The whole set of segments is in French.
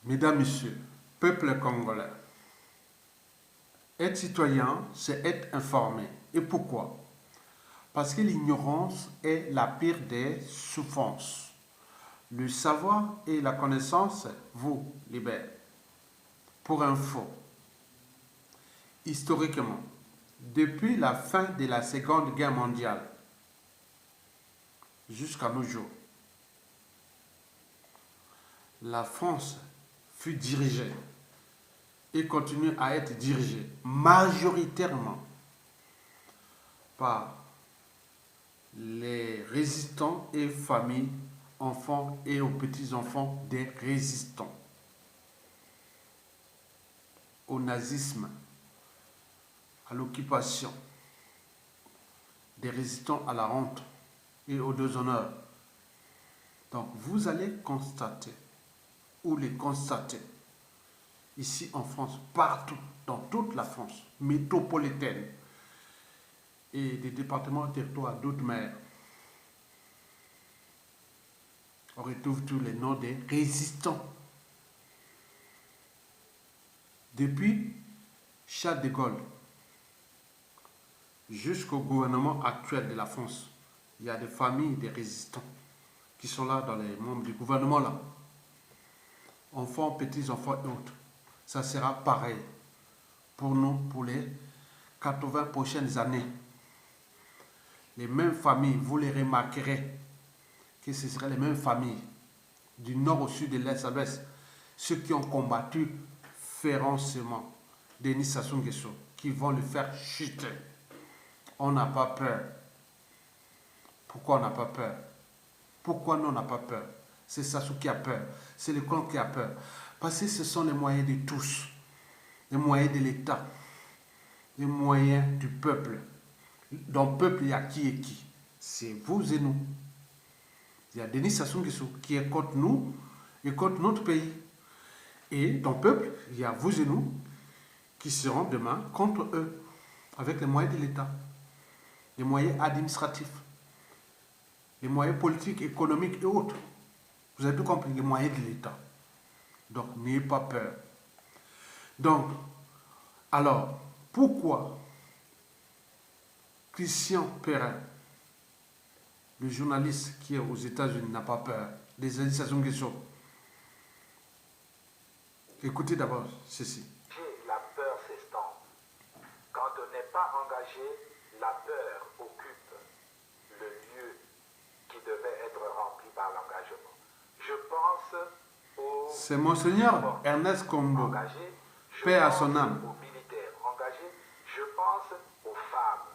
Mesdames, Messieurs, peuple congolais, être citoyen, c'est être informé. Et pourquoi? Parce que l'ignorance est la pire des souffrances. Le savoir et la connaissance vous libèrent. Pour info, historiquement, depuis la fin de la Seconde Guerre mondiale jusqu'à nos jours, la France fut dirigée et continue à être dirigée majoritairement par les résistants et familles, enfants et aux petits-enfants des résistants au nazisme, à l'occupation, des résistants à la honte et aux déshonneurs. Donc vous allez constater, ou les constater, ici en France, partout, dans toute la France métropolitaine et des départements et territoires d'outre-mer, on retrouve tous les noms des résistants. Depuis Charles de Gaulle jusqu'au gouvernement actuel de la France, il y a des familles de résistants qui sont là dans les membres du gouvernement là. Enfants, petits-enfants et autres. Ça sera pareil pour nous pour les 80 prochaines années. Les mêmes familles, vous les remarquerez que ce seraient les mêmes familles du nord au sud, de l'est à l'ouest. Ceux qui ont combattu férocement Denis Sassou Nguesso, qui vont le faire chuter. On n'a pas peur. Pourquoi on n'a pas peur? Pourquoi nous on n'a pas peur? C'est Sassou qui a peur. C'est le clan qui a peur. Parce que ce sont les moyens de tous. Les moyens de l'État. Les moyens du peuple. Dans le peuple, il y a qui et qui? C'est vous et nous. Il y a Denis Sassou Nguesso qui est contre nous et contre notre pays. Et dans le peuple, il y a vous et nous qui seront demain contre eux, avec les moyens de l'État, les moyens administratifs, les moyens politiques, économiques et autres. Vous avez tout compris, les moyens de l'État. Donc, n'ayez pas peur. Donc, alors, pourquoi Christian Perrin, le journaliste qui est aux États-Unis, n'a pas peur des Sassou Nguesso? Écoutez d'abord ceci. La peur s'estompe. Quand on n'est pas engagé, la peur occupe le lieu qui devait être rempli par l'engagement. Je pense aux... C'est Monseigneur Ernest Kombo, paix à son âme. Aux militaires engagés, je pense aux femmes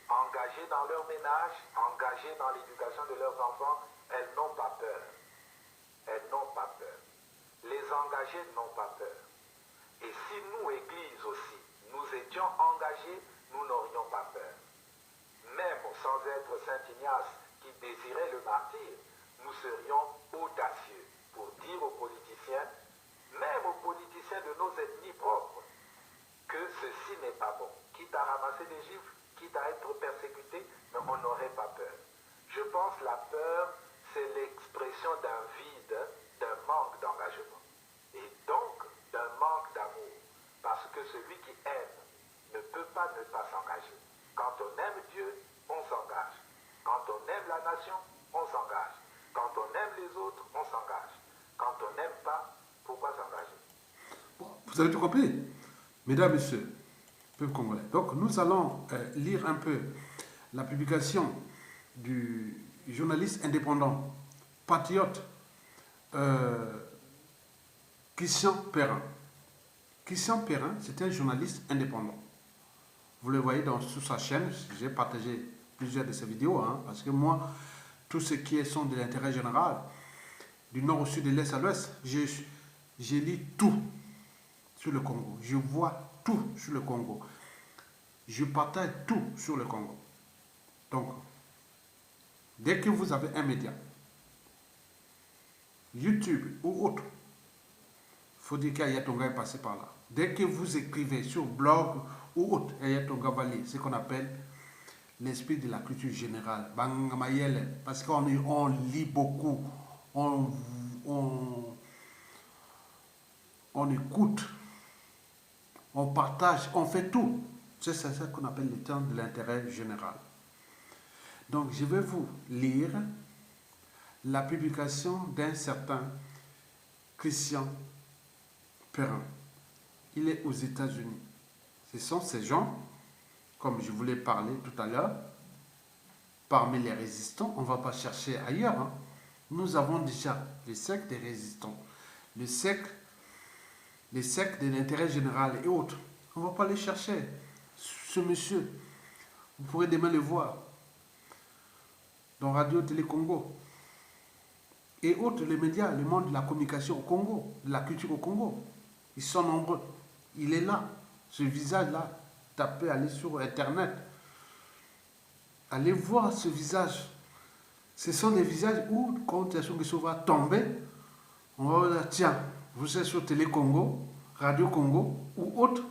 engagées dans leur ménage, engagées dans l'éducation de leurs enfants. Elles n'ont pas peur. Elles n'ont pas peur. Les engagés n'ont pas peur. Et si nous, Église aussi, nous étions engagés, nous n'aurions pas peur. Même sans être Saint Ignace qui désirait le martyre, nous serions audacieux pour dire aux politiciens, même aux politiciens de nos ethnies propres, que ceci n'est pas bon. Quitte à ramasser des gifles, quitte à être persécuté, mais on n'aurait pas peur. Je pense que la peur, c'est l'expression d'un vide, d'un manque d'engagement. Et donc, d'un manque d'amour. Parce que celui qui aime ne peut pas ne pas s'engager. Quand on aime Dieu, on s'engage. Quand on aime la nation, on s'engage. Quand on aime les autres, on s'engage. Quand on n'aime pas, pourquoi s'engager? Bon, vous avez tout compris, mesdames, messieurs, peuple congolais. Donc, nous allons lire un peu la publication du journaliste indépendant, patriote, Christian Perrin. Christian Perrin, c'est un journaliste indépendant. Vous le voyez sur sa chaîne, j'ai partagé plusieurs de ses vidéos, parce que moi, tout ce qui sont de l'intérêt général, du nord au sud, de l'est à l'ouest, je lis tout sur le Congo. Je vois tout sur le Congo. Je partage tout sur le Congo. Donc, dès que vous avez un média, YouTube ou autre, il faut dire qu'Ayatonga est passé par là. Dès que vous écrivez sur blog ou autre, Ayatonga va lire ce qu'on appelle l'esprit de la culture générale. Parce qu'on lit beaucoup, on on écoute, on partage, on fait tout. C'est ça qu'on appelle le temps de l'intérêt général. Donc, je vais vous lire la publication d'un certain Christian Perrin. Il est aux États-Unis. Ce sont ces gens, comme je vous l'ai parlé tout à l'heure, parmi les résistants, on ne va pas chercher ailleurs. Hein. Nous avons déjà le cercle des résistants, le cercle de l'intérêt général et autres. On ne va pas les chercher. Ce monsieur, vous pourrez demain le voir dans Radio Télé Congo et autres, les médias, le monde de la communication au Congo, de la culture au Congo. Ils sont nombreux. Il est là, ce visage-là. Tapez, allez sur Internet. Allez voir ce visage. Ce sont des visages où, quand Yassou va tomber, on va dire, tiens, vous êtes sur Télé Congo, Radio Congo ou autre,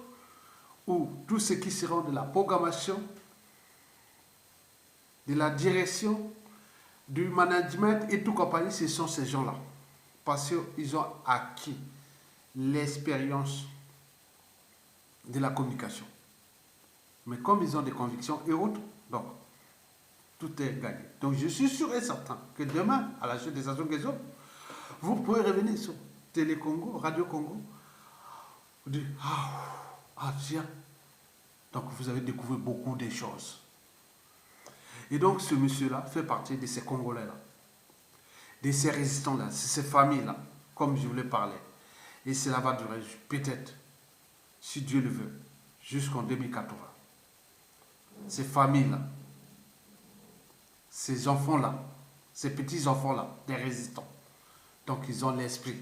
ou tous ceux qui seront de la programmation, de la direction, du management et tout compagnie, ce sont ces gens-là. Parce qu'ils ont acquis l'expérience de la communication. Mais comme ils ont des convictions et autres, donc, tout est gagné. Donc, je suis sûr et certain que demain, à la suite des Sassou Nguesso, vous pourrez revenir sur Télé Congo, Radio Congo, vous dites, tiens. Donc, vous avez découvert beaucoup de choses. Et donc, ce monsieur-là fait partie de ces Congolais-là, de ces résistants-là, de ces familles-là, comme je voulais parler. Et cela va durer peut-être, si Dieu le veut, jusqu'en 2080. Ces familles-là, ces enfants-là, ces petits-enfants-là, des résistants. Donc, ils ont l'esprit.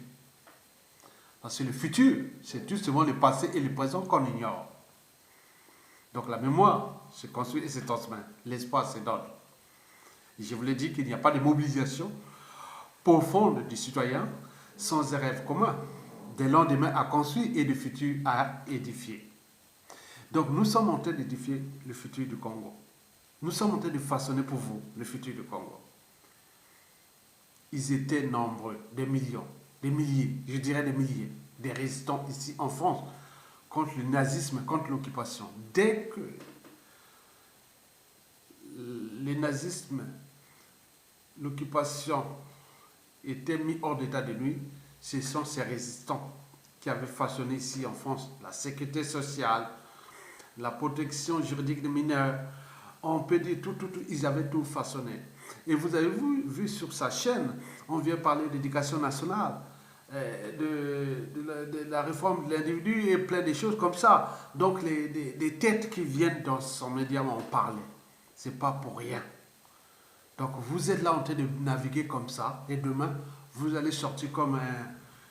Parce que le futur, c'est justement le passé et le présent qu'on ignore. Donc, la mémoire se construit et se transmet. L'espoir se donne. Et je vous l'ai dit qu'il n'y a pas de mobilisation profonde du citoyen sans un rêve commun, des lendemains à construire et du futur à édifier. Donc, nous sommes en train d'édifier le futur du Congo. Nous sommes en train de façonner pour vous le futur du Congo. Ils étaient nombreux, des millions, des milliers, je dirais des milliers, des résistants ici en France contre le nazisme, contre l'occupation. Dès que le nazisme, l'occupation était mis hors d'état de nuit, ce sont ces résistants qui avaient façonné ici en France la sécurité sociale, la protection juridique des mineurs. On peut dire tout, ils avaient tout façonné. Et vous avez vu sur sa chaîne, on vient parler d'éducation nationale, de la réforme de l'individu et plein de choses comme ça. Donc des têtes qui viennent dans son média en parler. C'est pas pour rien. Donc vous êtes là en train de naviguer comme ça et demain vous allez sortir comme un,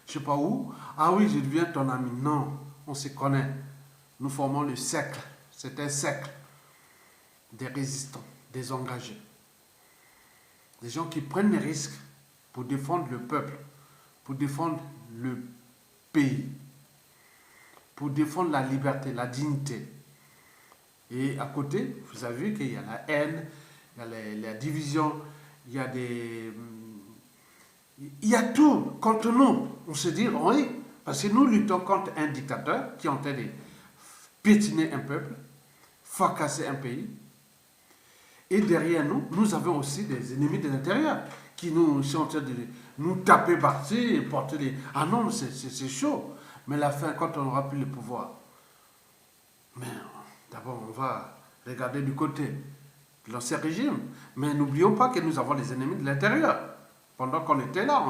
je sais pas où. Ah oui, je deviens ton ami. Non, on se connaît. Nous formons le cercle. C'est un cercle des résistants, des engagés. Des gens qui prennent les risques pour défendre le peuple, pour défendre le pays, pour défendre la liberté, la dignité. Et à côté, vous avez vu qu'il y a la haine, il y a la division, il y a tout contre nous. On se dit, oui, parce que nous luttons contre un dictateur qui est en train de piétiner un peuple, fracasser un pays. Et derrière nous, nous avons aussi des ennemis de l'intérieur qui nous sont en train de nous taper partout et porter des... Ah non, c'est chaud. Mais la fin, quand on n'aura plus le pouvoir, mais d'abord, on va regarder du côté de l'ancien régime. Mais n'oublions pas que nous avons des ennemis de l'intérieur. Pendant qu'on était là,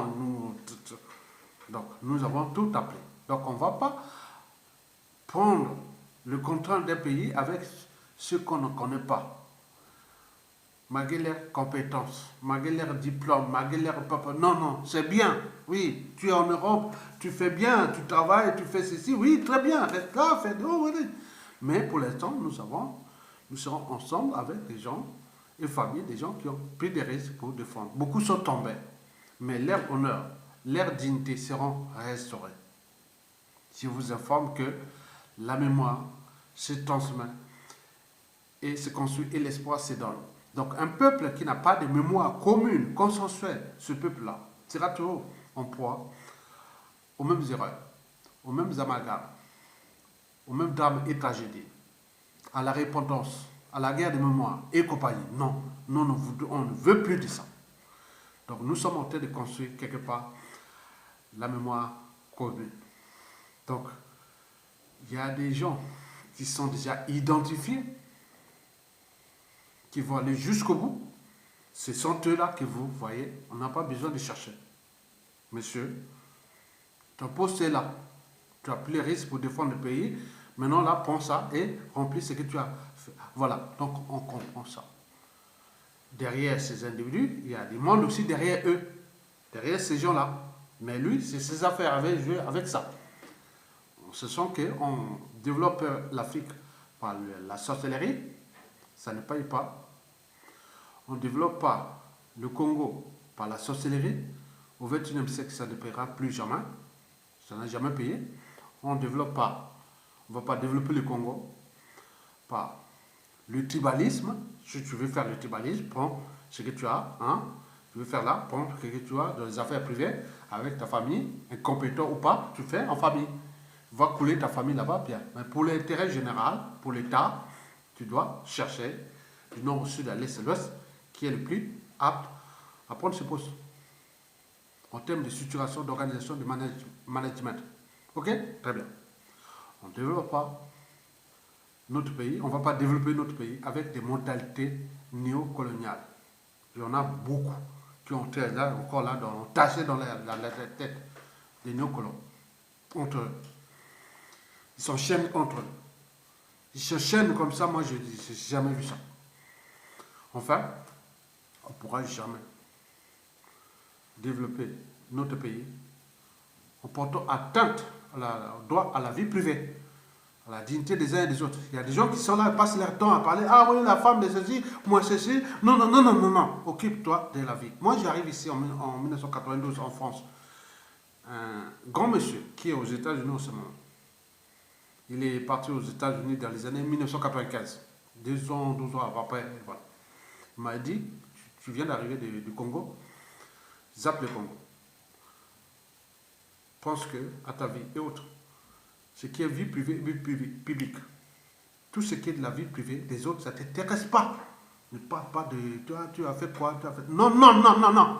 donc nous avons tout appelé. Donc on ne va pas prendre le contrôle d'un pays avec ceux qu'on ne connaît pas. Malgré leurs compétences, malgré leurs diplômes, malgré leurs papas. Non, c'est bien. Oui, tu es en Europe, tu fais bien, tu travailles, tu fais ceci. Oui, très bien, reste là, fais de oui. Mais pour l'instant, nous serons ensemble avec des gens et familles, des gens qui ont pris des risques pour défendre. Beaucoup sont tombés, mais leur honneur, leur dignité seront restaurés. Je vous informe que la mémoire se transmet et se construit et l'espoir se donne. Donc un peuple qui n'a pas de mémoire commune, consensuelle, ce peuple-là sera toujours en proie aux mêmes erreurs, aux mêmes amalgames, aux mêmes drames et tragédies, à la repentance, à la guerre de mémoire et compagnie. Non, non, on ne veut plus de ça. Donc nous sommes en train de construire quelque part la mémoire commune. Donc il y a des gens qui sont déjà identifiés, qui vont aller jusqu'au bout. Ce sont eux-là que vous voyez. On n'a pas besoin de chercher. Monsieur, ton poste est là. Tu as pris les risques pour défendre le pays. Maintenant, là, prends ça et remplis ce que tu as fait. Voilà, donc on comprend ça. Derrière ces individus, il y a des mondes aussi derrière eux. Derrière ces gens-là. Mais lui, c'est ses affaires avec ça. Ce sont qu'on développe l'Afrique par la sorcellerie. Ça ne paye pas. On ne développe pas le Congo par la sorcellerie. Au XXIe siècle, ça ne paiera plus jamais. Ça n'a jamais payé. On ne développe pas. On ne va pas développer le Congo par le tribalisme. Si tu veux faire le tribalisme, prends ce que tu as. Hein? Tu veux faire là, prends ce que tu as dans les affaires privées avec ta famille, incompétent ou pas, tu fais en famille. Va couler ta famille là-bas, bien. Mais pour l'intérêt général, pour l'État, tu dois chercher du nord au sud, à l'est et à l'ouest, qui est le plus apte à prendre ce poste en termes de structuration, d'organisation, de management. Ok? Très bien. On ne développe pas notre pays, on ne va pas développer notre pays avec des mentalités néocoloniales. Il y en a beaucoup qui ont été là, encore là, tachés dans la tête des néocolons. Entre eux. Ils s'enchaînent entre eux. Ils s'enchaînent comme ça, moi je n'ai jamais vu ça. Enfin, on ne pourra jamais développer notre pays en portant atteinte au droit à la vie privée, à la dignité des uns et des autres. Il y a des gens qui sont là et passent leur temps à parler. Ah oui, la femme de ceci, moi ceci. Non, non, non, non, non, non. Occupe-toi de la vie. Moi, j'arrive ici en 1992 en France. Un grand monsieur qui est aux États-Unis en ce moment. Il est parti aux États-Unis dans les années 1995. 2 ans, 12 ans après. Voilà. Il m'a dit, tu viens d'arriver du Congo, zappe le Congo. Pense que à ta vie et autres. Ce qui est vie privée, vie publique. Tout ce qui est de la vie privée des autres, ça ne t'intéresse pas. Ne parle pas de toi, tu as fait quoi, tu as fait... Non, non, non, non, non.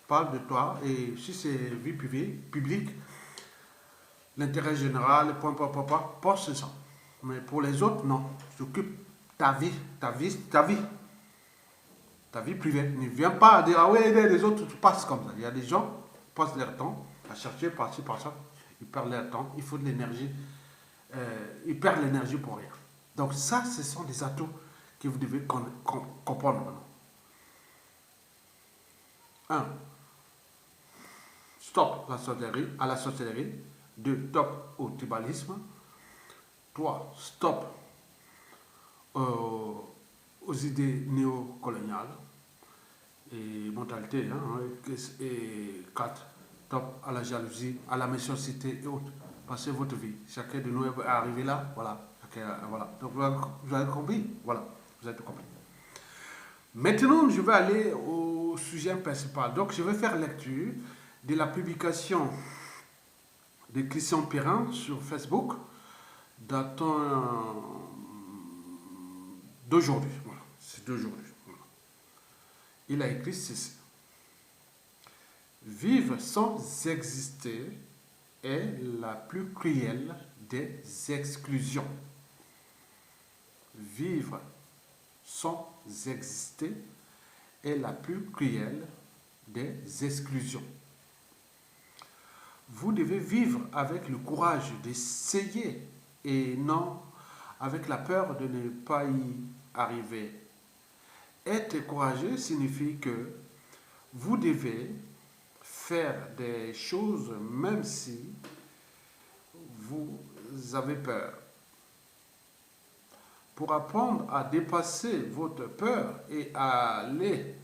Parle de toi et si c'est vie privée, publique, l'intérêt général, pense ça. Mais pour les autres, non. S'occupe ta vie, ta vie, ta vie. Ta vie privée. Ne viens pas dire, ah oui, les autres, tu passes comme ça. Il y a des gens qui passent leur temps à chercher par-ci, par-ça. Ils perdent leur temps, il faut de l'énergie. Ils perdent l'énergie pour rien. Donc ça, ce sont des atouts que vous devez comprendre maintenant. 1. Stop à la sorcellerie. 2. Stop au tribalisme. 3. Stop aux idées néocoloniales et mentalités. Et 4. Stop à la jalousie, à la méchanceté et autres. Passez votre vie. Chacun de nous est arrivé là. Voilà. Voilà. Donc vous avez compris. Voilà. Vous avez compris. Maintenant, je vais aller au sujet principal. Donc, je vais faire lecture de la publication de Christian Perrin sur Facebook datant d'aujourd'hui. Voilà. C'est d'aujourd'hui. Voilà. Il a écrit ceci. Vivre sans exister est la plus cruelle des exclusions. Vivre sans exister est la plus cruelle des exclusions. Vous devez vivre avec le courage d'essayer et non avec la peur de ne pas y arriver. Être courageux signifie que vous devez faire des choses même si vous avez peur. Pour apprendre à dépasser votre peur et à aller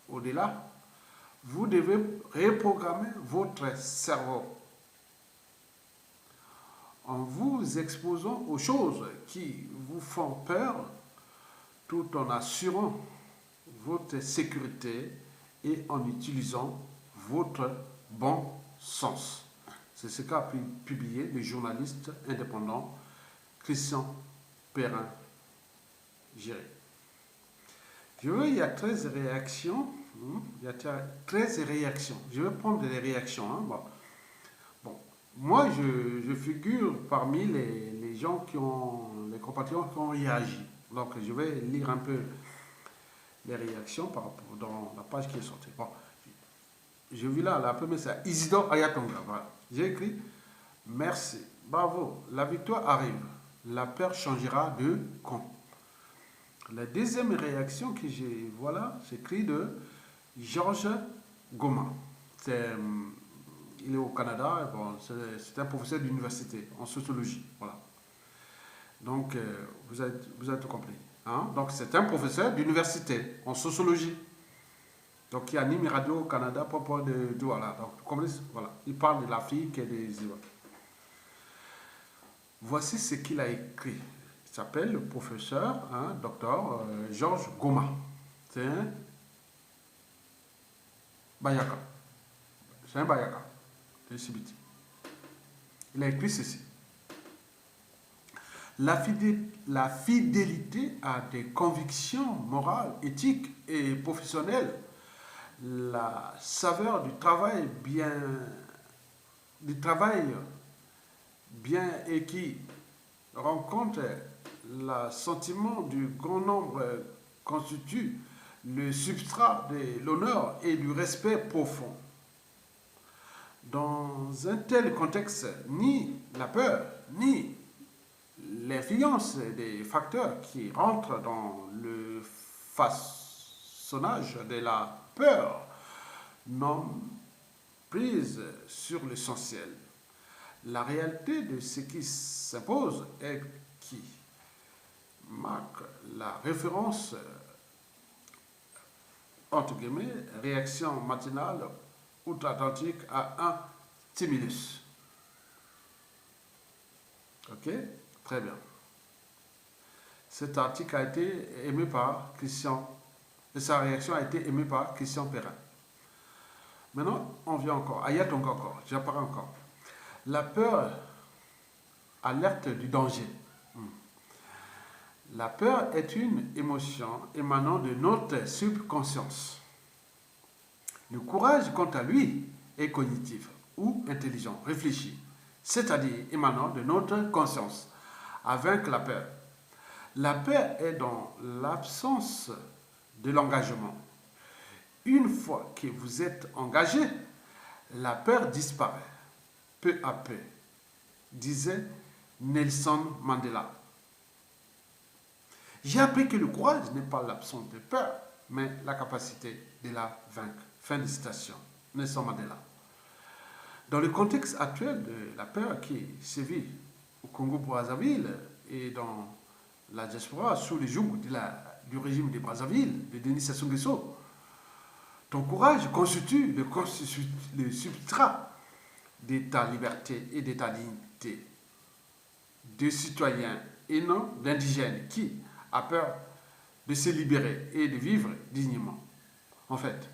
au-delà, vous devez reprogrammer votre cerveau. En vous exposant aux choses qui vous font peur, tout en assurant votre sécurité et en utilisant votre bon sens. C'est ce qu'a publié le journaliste indépendant Christian Perrin-Giré. Il y a 13 réactions. Il y a 13 réactions. Je vais prendre les réactions. Bon. Moi, je figure parmi les gens qui ont, les compatriotes qui ont réagi. Donc, je vais lire un peu les réactions par rapport dans la page qui est sortie. Bon. Je vis là, la première, c'est Isidore Ayatonga. Voilà. J'ai écrit « Merci, bravo, la victoire arrive. La peur changera de camp. » La deuxième réaction que j'ai, voilà, c'est écrit de Georges Goma. Il est au Canada, bon, c'est un professeur d'université en sociologie. Voilà. Donc, vous avez tout compris. Hein? Donc, c'est un professeur d'université en sociologie. Donc, qui anime Radio au Canada à propos de voilà. Donc, voilà. Il parle de l'Afrique et des îles. Voici ce qu'il a écrit. Il s'appelle le professeur, docteur Georges Goma. C'est un Bayaka. C'est un Bayaka de Sibiti. Il a écrit ceci. La fidélité à des convictions morales, éthiques et professionnelles, la saveur du travail bien et qui rencontre le sentiment du grand nombre constitue le substrat de l'honneur et du respect profond. Dans un tel contexte, ni la peur, ni l'influence des facteurs qui rentrent dans le façonnage de la peur n'ont prise sur l'essentiel. La réalité de ce qui s'impose et qui marque la référence, entre guillemets, réaction matinale outre-Atlantique à un stimulus. Ok? Très bien. Cet article a été aimé par Christian, et sa réaction a été aimée par Christian Perrin. Maintenant, on vient encore. Ayatonga encore. J'apparais encore. La peur alerte du danger. La peur est une émotion émanant de notre subconscience. Le courage, quant à lui, est cognitif ou intelligent, réfléchi, c'est-à-dire émanant de notre conscience, à vaincre la peur. La peur est dans l'absence de l'engagement. Une fois que vous êtes engagé, la peur disparaît, peu à peu, disait Nelson Mandela. J'ai appris que le courage n'est pas l'absence de peur, mais la capacité de la vaincre. Fin de citation. Nelson Mandela. Dans le contexte actuel de la peur qui sévit au Congo-Brazzaville et dans la diaspora sous les jougs du régime de Brazzaville, de Denis Sassou Nguesso, ton courage constitue le substrat de ta liberté et de ta dignité de citoyen et non d'indigène qui a peur de se libérer et de vivre dignement. En fait,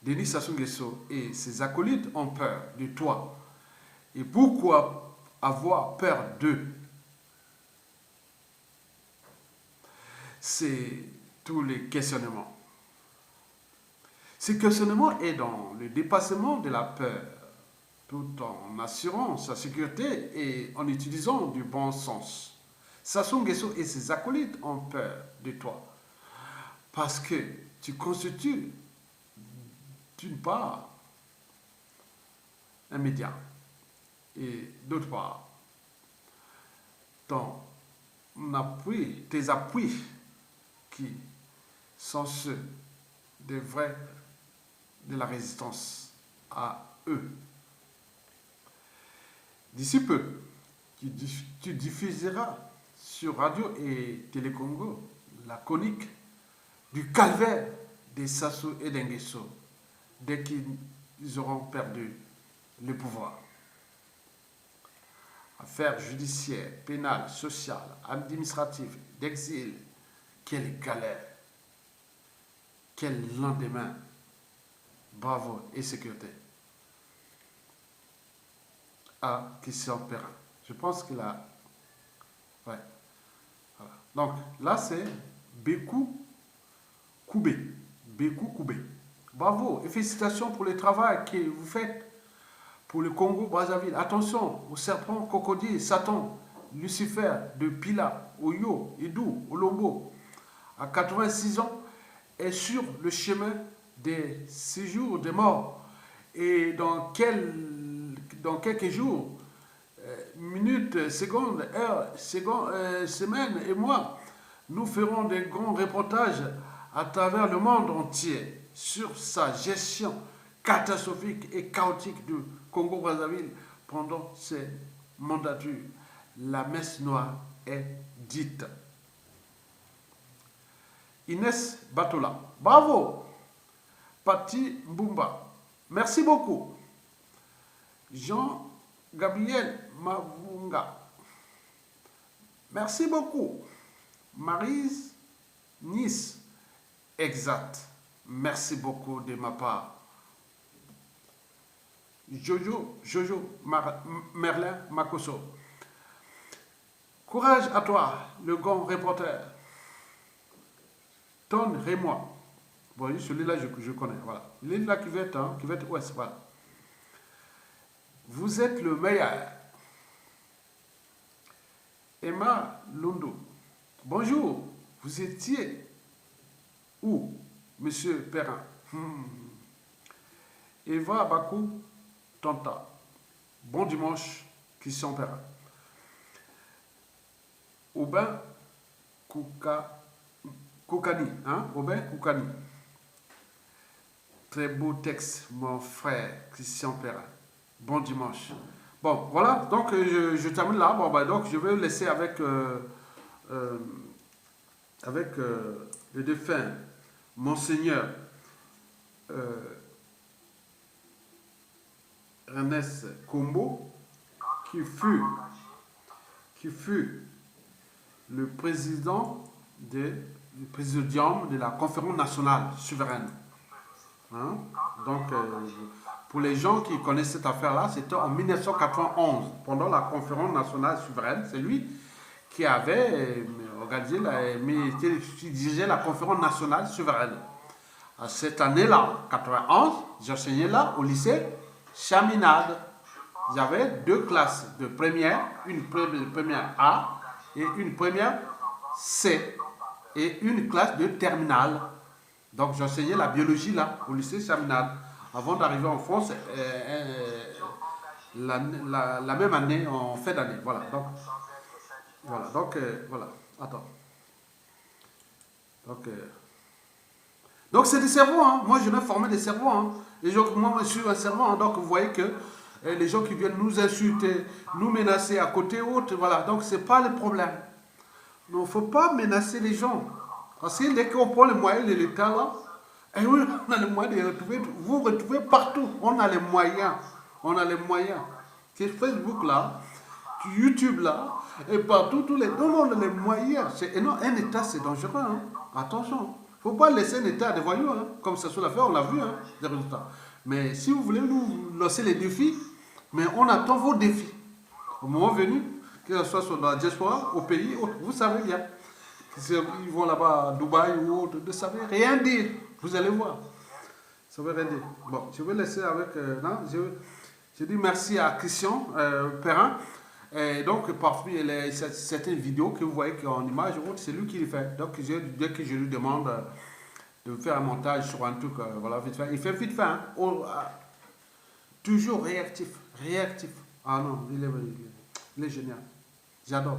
Denis Sassou Nguesso et ses acolytes ont peur de toi. Et pourquoi avoir peur d'eux? C'est tous les questionnements. Ce questionnement est dans le dépassement de la peur, tout en assurant sa sécurité et en utilisant du bon sens. Sassou Nguesso et ses acolytes ont peur de toi parce que tu constitues d'une part un média et d'autre part tes appuis qui sont ceux des vrais de la résistance à eux. D'ici peu, tu diffuseras sur Radio et Télécongo la chronique du calvaire des Sassou et d'Nguesso dès qu'ils auront perdu le pouvoir. Affaires judiciaires, pénales, sociales, administratives, d'exil, quelle galère, quel lendemain, bravo et sécurité. à Christian Perrin. Je pense qu'il a... Ouais. Voilà. Donc là, c'est Békou Koubé. Békou Koubé. Bravo et félicitations pour le travail que vous faites pour le Congo-Brazzaville. Attention aux serpents, crocodiles, Satan, Lucifer, de Pila, Oyo, Idou, Olombo, à 86 ans, est sur le chemin des séjours des morts. Et dans quelques jours, minutes, secondes, heures, semaines et mois, nous ferons des grands reportages à travers le monde entier sur sa gestion catastrophique et chaotique du Congo-Brazzaville pendant ses mandatures. La messe noire est dite. Inès Batola. Bravo. Patti Mbumba. Merci beaucoup. Jean-Gabriel Mavunga. Merci beaucoup. Maryse Nice. Exact. Merci beaucoup de ma part. Jojo Merlin Makoso. Courage à toi, le grand reporter. Ton Rémois. Vous voyez, celui-là, je connais. Voilà. Il est là qui va être ouest. Voilà. Vous êtes le meilleur. Emma Lundu. Bonjour. Vous étiez où, monsieur Perrin? Eva Bakou Tanta. Bon dimanche, Christian Perrin. Aubin Koukani, hein? Aubin Koukani. Très beau texte, mon frère Christian Perrin. Bon dimanche. Bon, voilà, donc je termine là. Bon, ben, donc je vais laisser avec le défunt Monseigneur Ernest Kombo, qui fut le président du présidium de la conférence nationale souveraine. Hein? Donc, pour les gens qui connaissent cette affaire-là, c'était en 1991, pendant la conférence nationale souveraine. C'est lui qui avait organisé, qui dirigeait la conférence nationale souveraine. À cette année-là, 91, j'enseignais là au lycée Chaminade. J'avais deux classes de première, une première A et une première C, et une classe de terminale. Donc j'enseignais la biologie là, au lycée Chaminade, avant d'arriver en France la même année, en fin d'année. Voilà, voilà. Attends. Donc c'est des cerveaux, hein. Moi je vais former des cerveaux, hein. Les gens, moi je suis un cerveau, hein. Donc vous voyez que les gens qui viennent nous insulter, nous menacer à côté autre, voilà. Donc c'est pas le problème. Il ne faut pas menacer les gens. Parce que dès qu'on prend les moyens de l'État là, et oui, on a les moyens de retrouver, vous retrouvez partout. On a les moyens. On a les moyens. C'est Facebook là, YouTube là, et partout, tous les... Non, on a les moyens. Non, un État c'est dangereux, hein. Attention. Il ne faut pas laisser un État des voyous, hein. Comme ça sur l'affaire, on l'a vu, hein, des résultats. Mais si vous voulez nous lancer les défis, mais on attend vos défis. Au moment venu, que ce soit sur la diaspora, au pays, vous savez bien. Ils vont là-bas à Dubaï ou autre, ne savez rien dire. Vous allez voir. Ça ne veut rien dire. Bon, je vais laisser avec... non, je dis merci à Christian Perrin. Et donc, parfois, certaines vidéos que vous voyez en image, c'est lui qui les fait. Donc, dès que je lui demande de faire un montage sur un truc, voilà, vite fait, il fait vite fait. Hein. Toujours réactif. Ah non, il est génial. J'adore.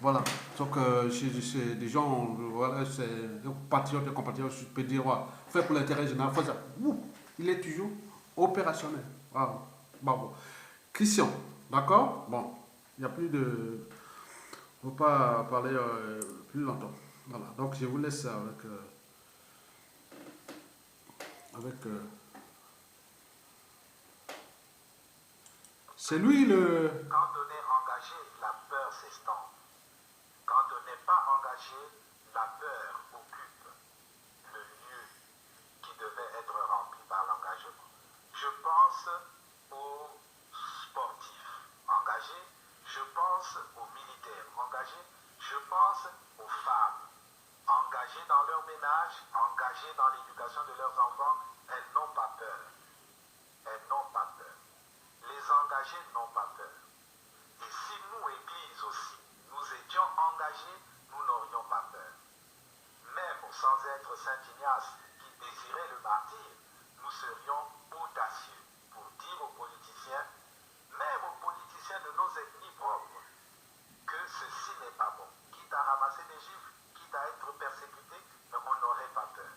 Voilà. Donc, c'est des gens, voilà, c'est des patriotes et compatriotes, je peux dire, ouais, fait pour l'intérêt général, faut ça. Il est toujours opérationnel. Bravo. Bravo. Christian, d'accord? Bon, il n'y a plus de... Il ne faut pas parler plus longtemps. Voilà. Donc, je vous laisse c'est lui le... Quand on est engagé, la peur s'estompe. Quand on n'est pas engagé, la peur occupe le lieu qui devait être rempli par l'engagement. Je pense aux sportifs. ménage, engagées dans l'éducation de leurs enfants, elles n'ont pas peur. Elles n'ont pas peur. Les engagés n'ont pas peur. Et si nous, Église aussi, nous étions engagés, nous n'aurions pas peur. Même sans être Saint Ignace qui désirait le martyre, nous serions audacieux pour dire aux politiciens, même aux politiciens de nos ethnies propres, que ceci n'est pas bon. Quitte à ramasser des gifles, quitte à être persécuté, mais on n'aurait pas peur.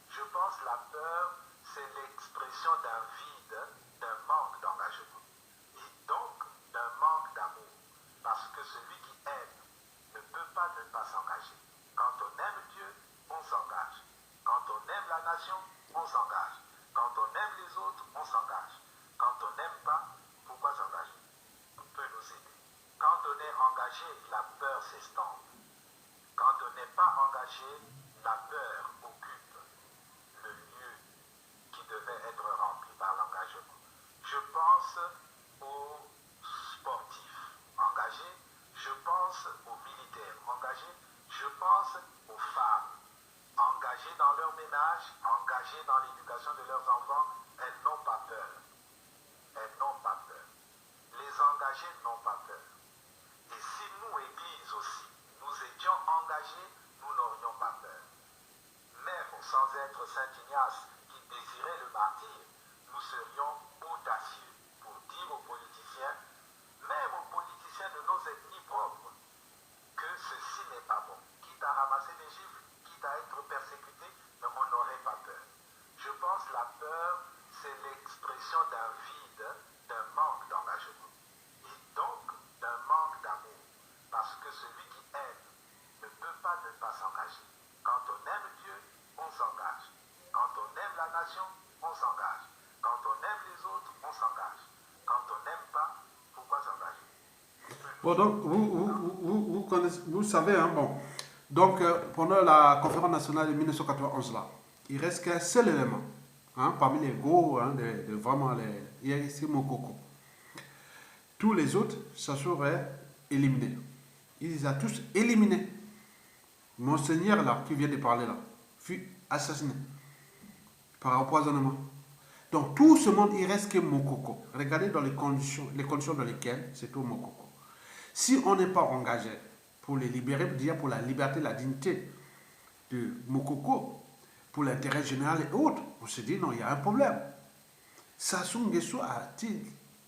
Je pense que la peur, c'est l'expression d'un vide, d'un manque d'engagement. Et donc, d'un manque d'amour. Parce que celui qui aime ne peut pas ne pas s'engager. Quand on aime Dieu, on s'engage. Quand on aime la nation, on s'engage. Quand on aime les autres, on s'engage. Quand on n'aime pas, pourquoi s'engager? On peut nous aider. Quand on est engagé, la peur s'estompe. Quand on n'est pas engagé, la peur occupe le lieu qui devait être rempli par l'engagement. Je pense aux sportifs engagés, je pense aux militaires engagés, je pense aux femmes engagées dans leur ménage, engagées dans l'éducation de leurs enfants. Elles n'ont pas peur. Elles n'ont pas peur. Les engagés n'ont pas peur. Et si nous, Église aussi, nous étions engagés, nous n'aurions pas peur. Même sans être Saint Ignace qui désirait le martyre, nous serions audacieux pour dire aux politiciens, même aux politiciens de nos ethnies propres, que ceci n'est pas bon. Quitte à ramasser des gifles, quitte à être persécuté, mais on n'aurait pas peur. Je pense que la peur, c'est l'expression d'un vide, d'un manque d'engagement. Et donc, d'un manque d'amour. Parce que celui qui aime ne peut pas ne pas s'engager. Quand on aime Dieu, on s'engage. Quand on aime la nation, on s'engage. Quand on aime les autres, on s'engage. Quand on n'aime pas, pourquoi s'engager? Bon, donc, vous connaissez, vous savez, hein, bon. Donc, pendant la conférence nationale de 1991, là, il reste qu'un seul élément, hein, parmi les gros, hein, vraiment, c'est Mokoko. Tous les autres, ça serait éliminé. Il les a tous éliminés. Monseigneur, là, qui vient de parler, là, fut assassiné par empoisonnement. Donc, tout ce monde, il reste que Mokoko. Regardez dans les conditions dans lesquelles c'est tout Mokoko. Si on n'est pas engagé pour les libérer, dire pour la liberté, la dignité de Mokoko, pour l'intérêt général et autres, on se dit non, il y a un problème. Sassou Nguesso a-t-il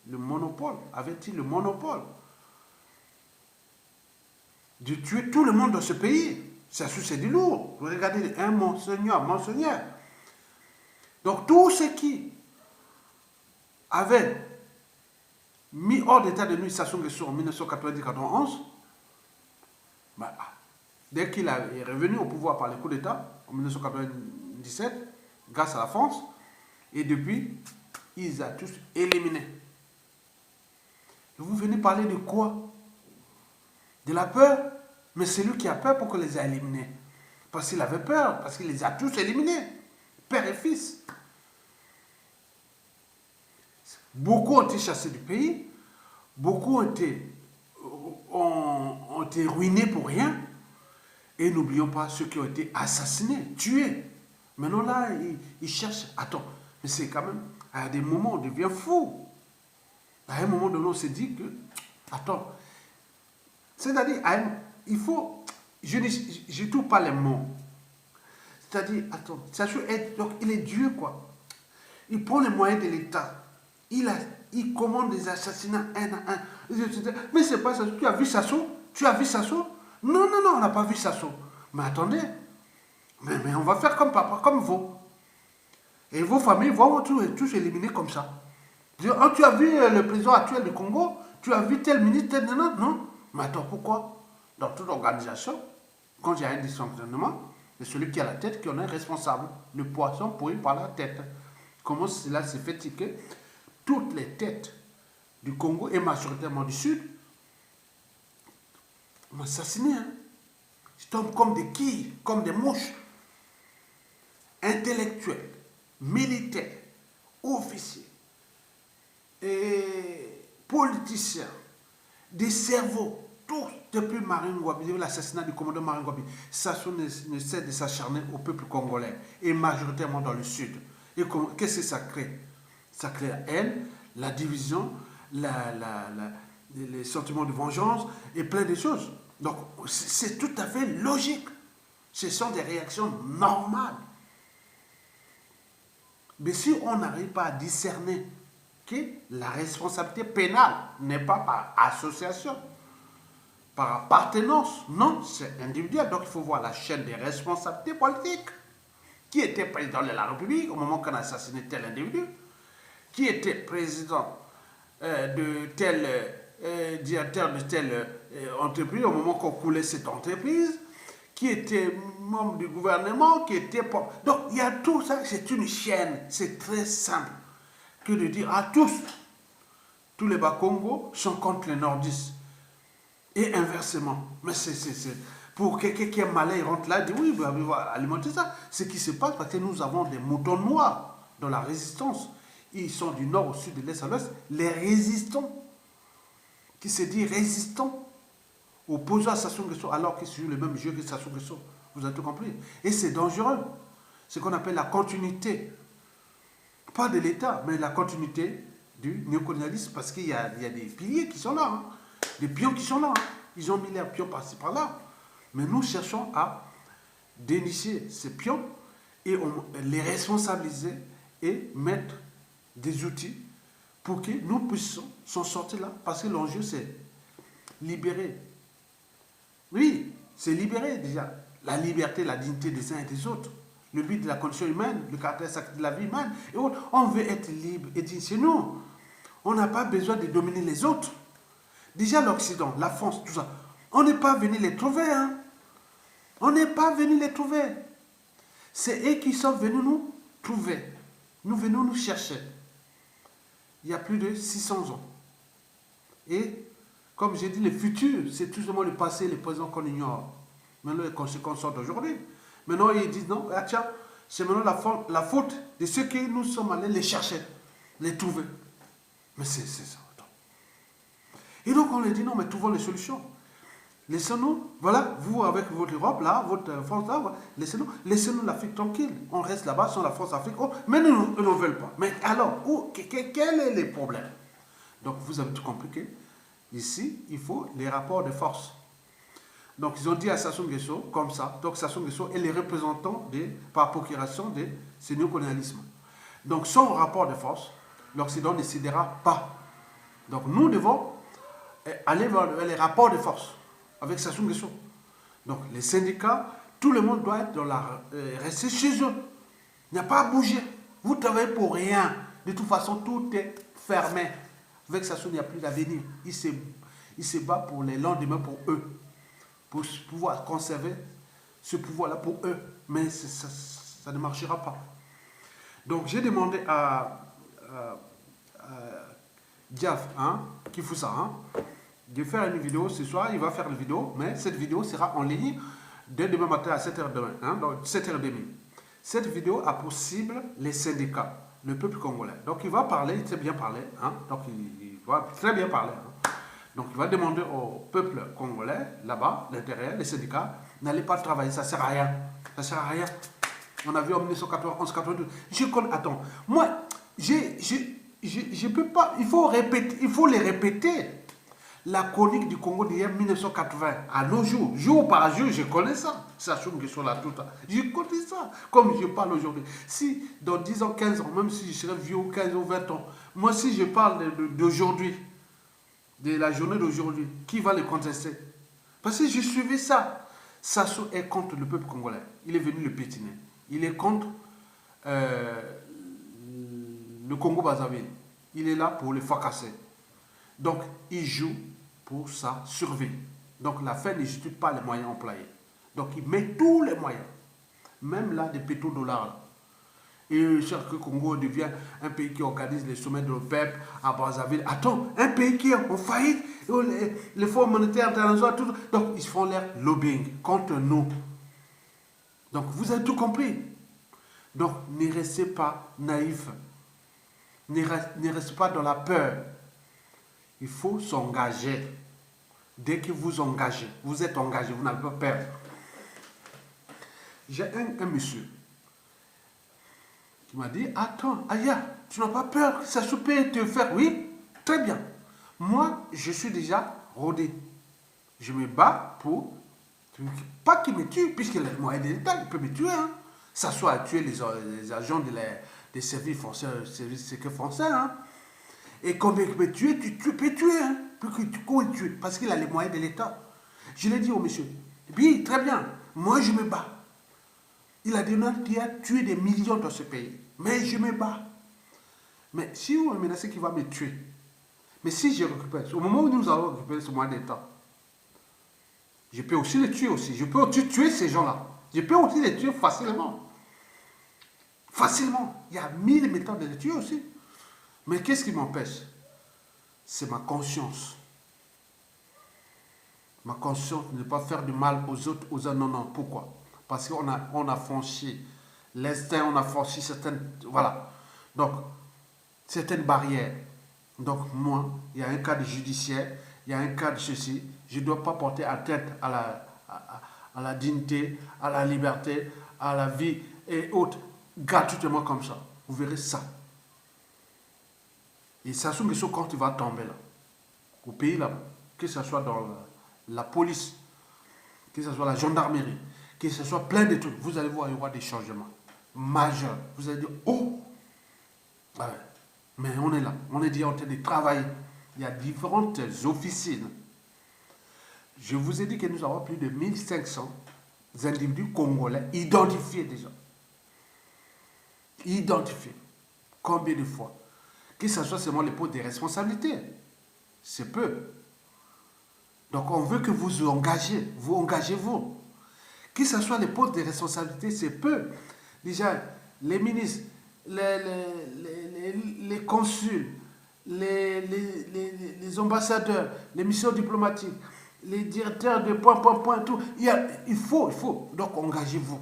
le monopole, avait-il le monopole de tuer tout le monde dans ce pays? Sassou, c'est du lourd. Regardez, un monseigneur. Donc, tous ceux qui avaient mis hors d'état de nuit Sassou Nguesso en 1990-91, bah, dès qu'il est revenu au pouvoir par le coup d'État, en 1997, grâce à la France, et depuis, il les a tous éliminés. Et vous venez parler de quoi? De la peur? Mais c'est lui qui a peur pour qu'on les a éliminés. Parce qu'il avait peur, parce qu'il les a tous éliminés. Père et fils. Beaucoup ont été chassés du pays. Beaucoup ont été ruinés pour rien. Et n'oublions pas ceux qui ont été assassinés, tués. Maintenant là, ils cherchent. Attends, mais c'est quand même, à des moments, on devient fou. À un moment donné, on se dit que, attends, c'est-à-dire, il faut, je ne trouve pas les mots. C'est-à-dire, attends, donc il est Dieu, quoi. Il prend les moyens de l'État. Il commande des assassinats un à un. Mais c'est pas ça. Tu as vu Sassou? Non, on n'a pas vu Sassou. Mais attendez, mais on va faire comme papa, comme vous. Et vos familles vont tous éliminer comme ça. Oh, tu as vu le président actuel du Congo? Tu as vu tel ministre, tel non? Mais attends, pourquoi? Dans toute organisation, quand il y a un dysfonctionnement, c'est celui qui a la tête qui en est responsable. Le poisson pourri par la tête. Comment cela se fait que toutes les têtes du Congo et majoritairement du Sud ont assassiné, hein? Ils tombent comme des quilles, comme des mouches. Intellectuels, militaires, officiers, et politiciens, des cerveaux, Tout, depuis Marine Ngouabi, l'assassinat du commandant Marine Ngouabi, Sassou ne cesse de s'acharner au peuple congolais, et majoritairement dans le sud. Et qu'est-ce que ça crée? Ça crée la haine, la division, les sentiments de vengeance, et plein de choses. Donc, c'est tout à fait logique. Ce sont des réactions normales. Mais si on n'arrive pas à discerner que la responsabilité pénale n'est pas par association, par appartenance, non, c'est individuel. Donc il faut voir la chaîne des responsabilités politiques. Qui était président de la République au moment qu'on a assassiné tel individu? Qui était président de tel directeur de telle entreprise au moment qu'on coulait cette entreprise? Qui était membre du gouvernement, qui était... Donc, il y a tout ça, c'est une chaîne, c'est très simple que de dire à tous les Bas-Congo sont contre les nordistes. Et inversement. Mais c'est pour quelqu'un qui est malin, il rentre là, il dit oui, il va alimenter ça. Ce qui se passe, parce que nous avons des moutons noirs dans la résistance. Ils sont du nord au sud, de l'est à l'ouest, les résistants, qui se disent résistants, opposés à Sassou Nguesso, alors qu'ils jouent le même jeu que Sassou Nguesso. Vous avez tout compris. Et c'est dangereux. Ce qu'on appelle la continuité. Pas de l'État, mais la continuité du néocolonialisme, parce qu'il y a des piliers qui sont là, hein, des pions qui sont là. Hein. Ils ont mis leurs pions par-ci, par-là. Mais nous cherchons à dénicher ces pions et les responsabiliser et mettre des outils pour que nous puissions s'en sortir là. Parce que l'enjeu, c'est libérer. Oui, c'est libérer déjà la liberté, la dignité des uns et des autres. Le but de la condition humaine, le caractère sacré de la vie humaine. Et autres. On veut être libre et digne chez nous. On n'a pas besoin de dominer les autres. Déjà l'Occident, la France, tout ça, on n'est pas venu les trouver. Hein. On n'est pas venu les trouver. C'est eux qui sont venus nous trouver. Nous venons nous chercher. Il y a plus de 600 ans. Et, comme j'ai dit, le futur, c'est tout simplement le passé, le présent qu'on ignore. Maintenant, les conséquences sont d'aujourd'hui. Maintenant, ils disent non, ah, tiens, c'est maintenant la faute de ceux que nous sommes allés les chercher, les trouver. Mais c'est ça. Et donc, on leur dit non, mais trouvons les solutions. Laissez-nous, voilà, vous avec votre Europe là, votre France là, voilà, laissez-nous l'Afrique tranquille. On reste là-bas sur la France-Afrique. Oh, mais nous ne veulent pas. Mais alors, quel est le problème? Donc, vous avez tout compris que ici, il faut les rapports de force. Donc, ils ont dit à Sassou Nguesso, comme ça, donc Sassou Nguesso est le représentant par procuration de ce néocolonialisme. Donc, sans rapport de force, l'Occident ne cédera pas. Donc, nous devons aller vers les rapports de force avec Sassou Nguesso. Donc, les syndicats, tout le monde doit être rester chez eux. Il n'y a pas à bouger. Vous travaillez pour rien. De toute façon, tout est fermé. Avec Sassou, il n'y a plus d'avenir. Il se bat pour les lendemains pour eux. Pour pouvoir conserver ce pouvoir-là pour eux. Mais ça ne marchera pas. Donc, j'ai demandé à Diaf, hein, qui fout ça, hein, de faire une vidéo ce soir. Il va faire une vidéo, mais cette vidéo sera en ligne dès demain matin à 7h demain, hein, donc 7h30. Cette vidéo a pour cible les syndicats, le peuple congolais. Donc, il va parler, il sait bien parler, hein, donc il va très bien parler. Hein. Donc, il va demander au peuple congolais, là-bas, l'intérieur, les syndicats, n'allez pas travailler, ça ne sert à rien. Ça ne sert à rien. On a vu en 1991, 92. Attends, moi, je peux pas, il faut les répéter. La chronique du Congo d'hier 1980, à nos jours, jour par jour, je connais ça. Sassou Nguesso là tout. Je connais ça, comme je parle aujourd'hui. Si dans 10 ans, 15 ans, même si je serais vieux, 15 ou 20 ans, moi si je parle d'aujourd'hui, de la journée d'aujourd'hui, qui va le contester? Parce que je suivais ça. Sassou est contre le peuple congolais. Il est venu le pétiner. Il est contre le Congo-Brazzaville. Il est là pour le fracasser. Donc, il joue pour sa survie. Donc, la fin ne justifie pas les moyens employés. Donc, il met tous les moyens. Même là, des pétrodollars. Et cher que Congo devient un pays qui organise les sommets de l'OPEP à Brazzaville. Attends, un pays qui est en faillite, les fonds monétaires internationaux, tout. Donc, ils font leur lobbying contre nous. Donc, vous avez tout compris. Donc, ne restez pas naïfs. Ne restez pas dans la peur. Il faut s'engager. Dès que vous engagez, vous êtes engagé, vous n'avez pas peur. J'ai un monsieur qui m'a dit, attends, Aya, tu n'as pas peur que ça se peut te faire? Oui, très bien. Moi, je suis déjà rodé. Je me bats pour, pas qu'il me tue, puisque le moyen de l'État, il peut me tuer. Hein. Ça soit à tuer les agents des services français, services secrets français. Hein. Et quand il me tuer, tu peux tuer. Hein. Tu cours tuer, parce qu'il a les moyens de l'État. Je l'ai dit au monsieur. Et puis, très bien, moi je me bats. Il a dit non, il a tué des millions dans ce pays. Mais je me bats. Mais si vous me menacez qu'il va me tuer, mais si je récupère, au moment où nous allons récupérer ce moyen d'État, je peux aussi les tuer aussi. Je peux aussi tuer ces gens-là. Je peux aussi les tuer facilement. Facilement. Il y a 1000 méthodes de les tuer aussi. Mais qu'est-ce qui m'empêche? C'est ma conscience. Ma conscience de ne pas faire du mal aux autres, aux uns. Non, non. Pourquoi? Parce qu'on a franchi l'instinct, on a franchi certaines... Voilà. Donc, certaines barrières. Donc, moi, il y a un cadre judiciaire, il y a un cadre de ceci. Je ne dois pas porter atteinte à la dignité, à la liberté, à la vie et autres, gratuitement comme ça. Vous verrez ça. Et ça se que quand tu vas tomber là, au pays là, que ce soit dans la police, que ce soit la gendarmerie, que ce soit plein de trucs, vous allez voir, il y aura des changements majeurs. Vous allez dire, oh, ouais. Mais on est là, on est déjà en train de travailler. Il y a différentes officines. Je vous ai dit que nous avons plus de 1500 individus congolais identifiés déjà. Identifiés. Combien de fois? Que ce soit seulement les postes de responsabilité. C'est peu. Donc on veut que vous vous engagez-vous. Que ce soit les postes de responsabilité, c'est peu. Déjà, les ministres, les consuls, les ambassadeurs, les missions diplomatiques, les directeurs de point, tout. Il faut. Donc engagez-vous.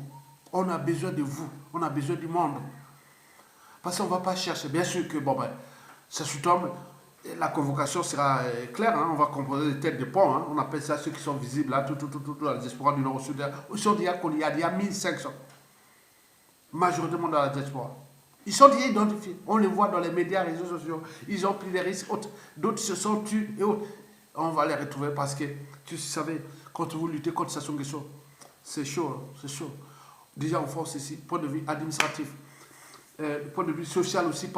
On a besoin de vous. On a besoin du monde. Parce qu'on ne va pas chercher. Bien sûr que, bon, ben, ça se tombe. La convocation sera claire, hein, on va composer des têtes de pont, hein, on appelle ça ceux qui sont visibles, là, tout, dans la diaspora du Nord au Sud. Ils sont déjà connus, il y a 1500, majoritairement dans la diaspora. Ils sont déjà identifiés, on les voit dans les médias, réseaux sociaux, ils ont pris des risques, d'autres se sont tués et autres. On va les retrouver parce que, tu savais, quand vous luttez contre Sassou Nguesso, c'est chaud, hein, c'est chaud. Déjà en France ici, point de vue administratif, point de vue social aussi,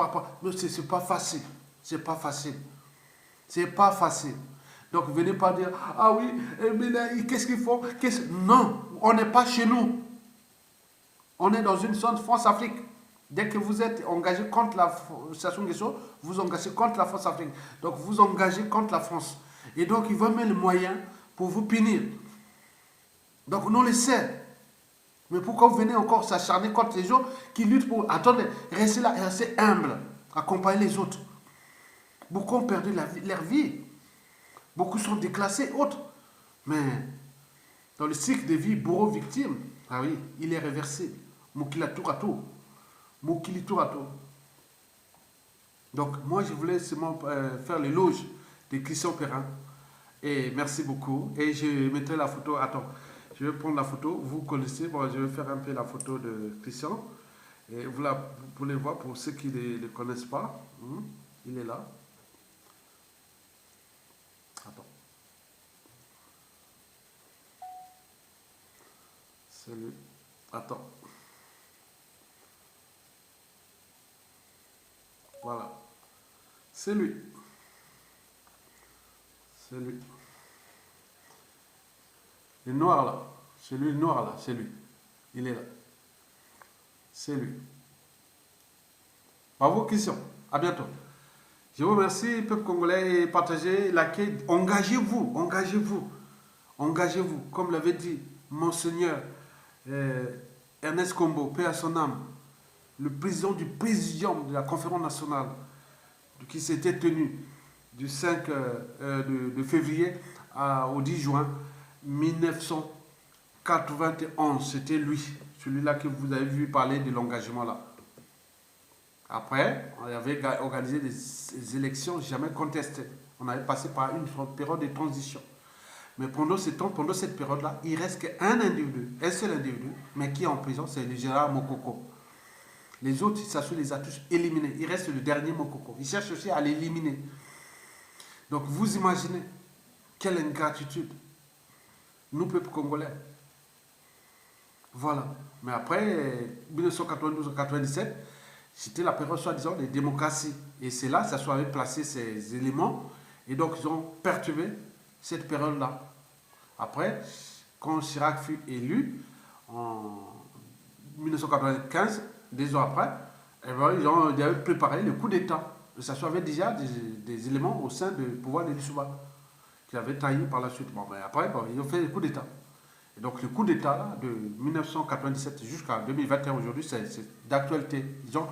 mais c'est pas facile. C'est pas facile. C'est pas facile. Donc, venez pas dire, ah oui, mais là, qu'est-ce qu'ils font? Non, on n'est pas chez nous. On est dans une zone France-Afrique. Dès que vous êtes engagé contre la Sassou Nguesso, vous engagez contre la France-Afrique. Donc, vous engagez contre la France. Et donc, il va mettre les moyens pour vous punir. Donc, on le sait. Mais pourquoi vous venez encore s'acharner contre les gens qui luttent pour... Attendez, restez là, restez humble. Accompagnez les autres. Beaucoup ont perdu leur vie. Beaucoup sont déclassés, autres. Mais dans le cycle de vie bourreau-victime, ah oui, il est réversible. Moukila tour à tour. Moukili tour à tour. Donc, moi, je voulais seulement faire l'éloge de Christian Perrin. Et merci beaucoup. Et je mettrai la photo. Attends, je vais prendre la photo. Vous connaissez. Bon, je vais faire un peu la photo de Christian. Et vous pouvez voir pour ceux qui ne le connaissent pas. Il est là. Attends. C'est lui. Attends. Voilà. C'est lui. C'est lui. Le noir là. C'est lui, le noir là. C'est lui. Il est là. C'est lui. Bravo, Christian. À bientôt. Je vous remercie, peuple congolais, et partagez, likez, engagez-vous, engagez-vous, engagez-vous. Comme l'avait dit Monseigneur Ernest Kombo, paix à son âme, le président du présidium de la conférence nationale qui s'était tenu du 5 de février au 10 juin 1991. C'était lui, celui-là que vous avez vu parler de l'engagement là. Après, on avait organisé des élections jamais contestées. On avait passé par une période de transition. Mais pendant ce temps, pendant cette période-là, il reste qu'un individu, un seul individu, mais qui est en prison, c'est le général Mokoko. Les autres, Sassou les a tous éliminés. Il reste le dernier Mokoko. Il cherche aussi à l'éliminer. Donc vous imaginez quelle ingratitude. Nous, peuple congolais. Voilà. Mais après, 1992-97, c'était la période, soi-disant, des démocraties. Et c'est là que Sassou avait placé ces éléments. Et donc, ils ont perturbé cette période-là. Après, quand Chirac fut élu, en 1995, 2 ans après, eh bien, ils avaient préparé le coup d'État. Sassou avait déjà des éléments au sein du pouvoir de l'Issouba, qui avait taillé par la suite. Bon, mais après, bon, ils ont fait le coup d'État. Et donc, le coup d'État là, de 1997 jusqu'à 2021 aujourd'hui, c'est d'actualité. Ils ont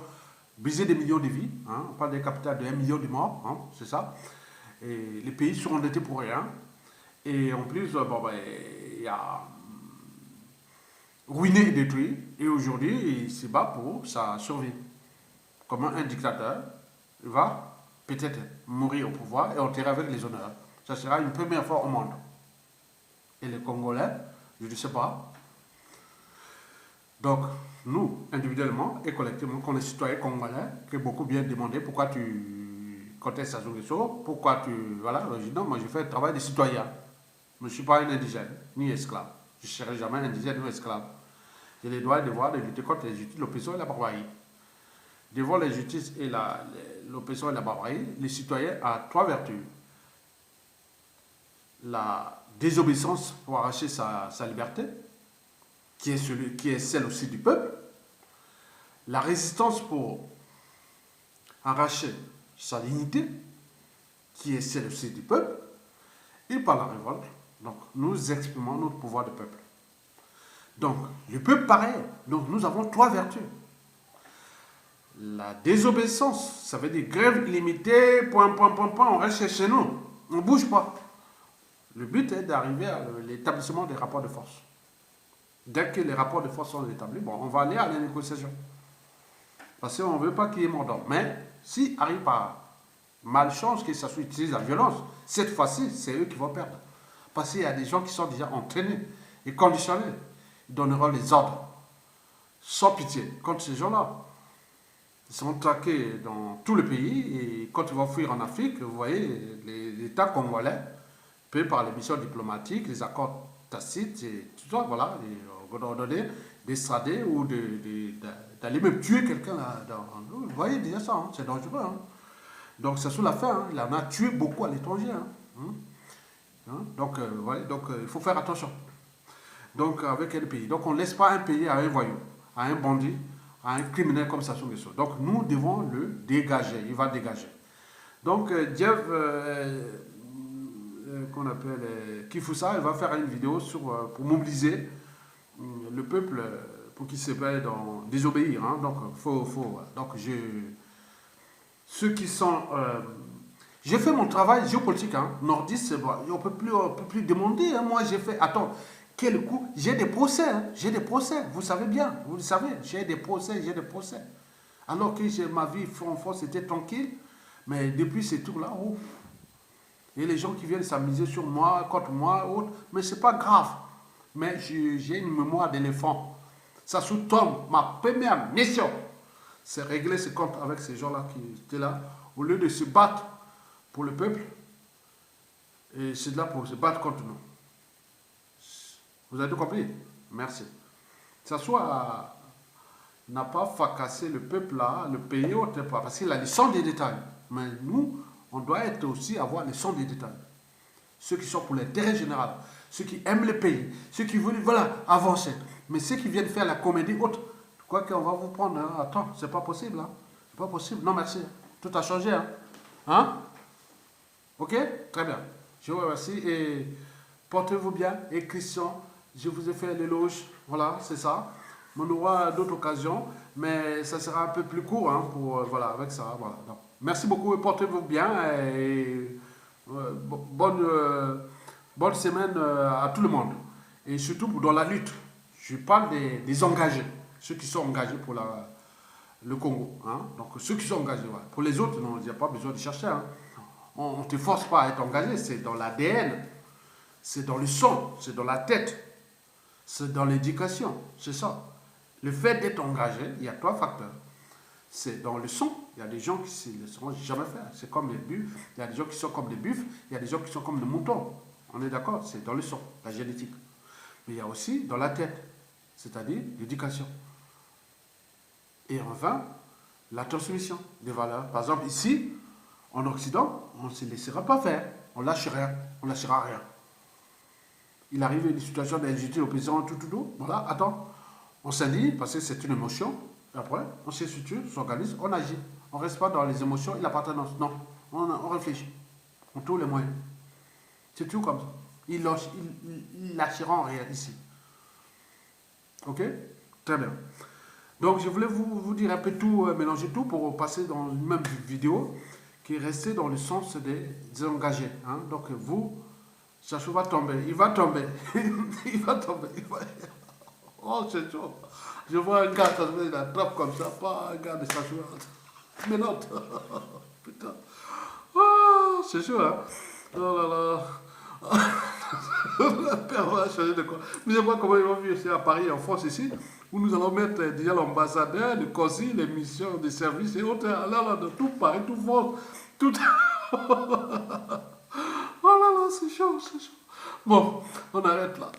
brisé des millions de vies. Hein, on parle des capitales de 1 million de morts, hein, c'est ça. Et les pays sont endettés pour rien. Et en plus, bon, ben, il y a ruiné et détruit. Et aujourd'hui, il se bat pour sa survie. Comme un dictateur, il va peut-être mourir au pouvoir et enterrer avec les honneurs. Ça sera une première fois au monde. Et les Congolais, je ne sais pas. Donc, nous, individuellement et collectivement, comme les citoyens congolais, qui ont beaucoup bien demandé pourquoi tu contestes Sassou Nguesso, pourquoi tu... Voilà, je dis non, moi je fais le travail des citoyens. Je ne suis pas un indigène, ni esclave. Je ne serai jamais indigène ou esclave. J'ai les droits et devoirs de lutter contre les justices, l'oppression et la barbarie. Devant les justices et l'oppression et la barbarie, les citoyens ont 3 vertus. La désobéissance pour arracher sa liberté, qui est celle aussi du peuple. La résistance pour arracher sa dignité, qui est celle aussi du peuple. Et par la révolte, donc nous exprimons notre pouvoir de peuple. Donc, le peuple pareil. Donc, nous avons 3 vertus. La désobéissance, ça veut dire grève illimitée, on reste chez nous. On ne bouge pas. Le but est d'arriver à l'établissement des rapports de force. Dès que les rapports de force sont établis, bon, on va aller à la négociation. Parce qu'on ne veut pas qu'il y ait mort d'homme. Mais s'il arrive par malchance que ça soit utilisé la violence, cette fois-ci, c'est eux qui vont perdre. Parce qu'il y a des gens qui sont déjà entraînés et conditionnés. Ils donneront les ordres sans pitié contre ces gens-là. Ils sont traqués dans tout le pays et quand ils vont fuir en Afrique, vous voyez, l'État congolais peut par les missions diplomatiques, les accords tacites, et tout ça, voilà, ordonner d'estrader ou d'aller même tuer quelqu'un. Vous voyez déjà ça, hein, c'est dangereux. Hein. Donc c'est sous la fin, hein, il en a tué beaucoup à l'étranger. Hein. Donc, il faut faire attention. Donc avec quel pays? Donc on ne laisse pas un pays à un voyou, à un bandit, à un criminel comme Sassou Nguesso. Donc nous devons le dégager, il va dégager. Donc Jeff, qu'on appelle Kifusa, il va faire une vidéo pour mobiliser le peuple pour qu'il se paie désobéir. Hein. Donc donc ceux qui sont... j'ai fait mon travail géopolitique, hein, nordiste, on ne peut plus demander. Hein. Moi, j'ai fait... Attends, quel coup? J'ai des procès, hein, j'ai des procès. Vous savez bien, vous le savez, j'ai des procès. Alors que ma vie en France était tranquille, mais depuis ces tours-là, oh, et les gens qui viennent s'amuser sur moi, contre moi, autres, mais c'est pas grave. Mais j'ai une mémoire d'éléphant. Ça sous-tombe. Ma première mission, c'est régler ce compte avec ces gens-là qui étaient là, au lieu de se battre pour le peuple, et c'est là pour se battre contre nous. Vous avez tout compris? Merci. Ça n'a pas fracassé le peuple là, le pays, parce qu'il a les sons des détails. Mais nous, on doit être aussi avoir les sons des détails. Ceux qui sont pour l'intérêt général, ceux qui aiment le pays, ceux qui veulent avancer. Mais ceux qui viennent faire la comédie haute, quoi qu'on va vous prendre, hein? Attends, c'est pas possible. Hein? C'est pas possible. Non, merci. Tout a changé. Hein? Ok? Très bien. Je vous remercie et portez-vous bien. Et Christian, je vous ai fait l'éloge. Voilà, c'est ça. On aura d'autres occasions, mais ça sera un peu plus court avec ça. Voilà. Donc, merci beaucoup et portez-vous bien. Et bonne semaine à tout le monde. Et surtout dans la lutte. Je parle des engagés. Ceux qui sont engagés pour le Congo. Hein? Donc ceux qui sont engagés. Voilà. Pour les autres, il n'y a pas besoin de chercher. Hein. On ne te force pas à être engagé. C'est dans l'ADN C'est dans le sang, c'est dans la tête, c'est dans l'éducation, c'est ça. Le fait d'être engagé, il y a 3 facteurs. C'est dans le sang, il y a des gens qui ne le sauront jamais faire. C'est comme les buffles, il y a des gens qui sont comme des buffles, il y a des gens qui sont comme des moutons. On est d'accord, c'est dans le sang, la génétique. Mais il y a aussi dans la tête, c'est-à-dire l'éducation. Et enfin, la transmission des valeurs. Par exemple, ici, en Occident, on ne se laissera pas faire. On lâche rien, on ne lâchera rien. Il arrive une situation d'injustice au président, tout, voilà, attends, on s'indigne parce que c'est une émotion, et après, on se situe, on s'organise, on agit. On ne reste pas dans les émotions et l'appartenance, non, on réfléchit, on trouve les moyens. C'est tout comme ça. Ils lâcheront rien ici. Ok? Très bien. Donc, je voulais vous dire un peu tout, mélanger tout pour passer dans une même vidéo qui est restée dans le sens des engagés. Hein? Donc, vous, Chachou va tomber, il va tomber, il va tomber, Oh, c'est chaud. Je vois un gars, il attrape comme ça, pas un gars de Chachou. Mais non, putain. Oh, c'est chaud, hein. Oh là là. La père va changer de quoi. Mais je vois comment ils vont vivre ici à Paris, en France, ici, où nous allons mettre déjà l'ambassadeur, le consul, les missions, les services et autres, là, de tout Paris, tout France, tout... Oh là là, c'est chaud, c'est chaud. Bon, on arrête là.